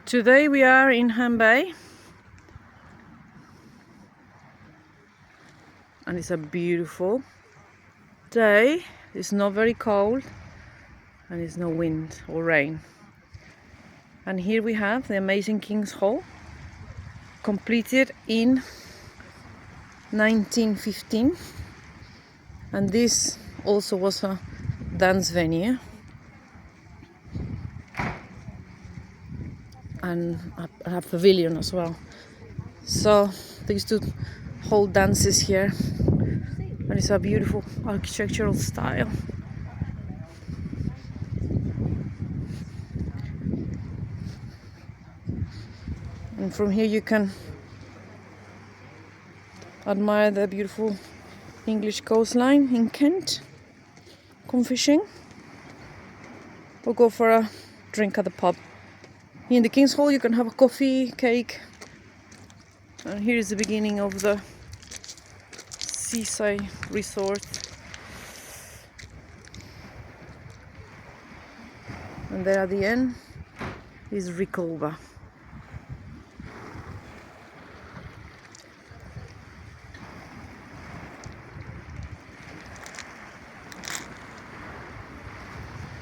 Today we are in Herne and it's a beautiful day. It's not very cold and it's no wind or rain. And here we have the amazing King's Hall, completed in 1915, and this also was a dance venue and a pavilion as well. So they used to hold dances here, and it's a beautiful architectural style. And from here you can admire the beautiful English coastline in Kent, come fishing, or go for a drink at the pub. Here in the King's Hall you can have a coffee, cake, and here is the beginning of the seaside resort. And there at the end is Riviera.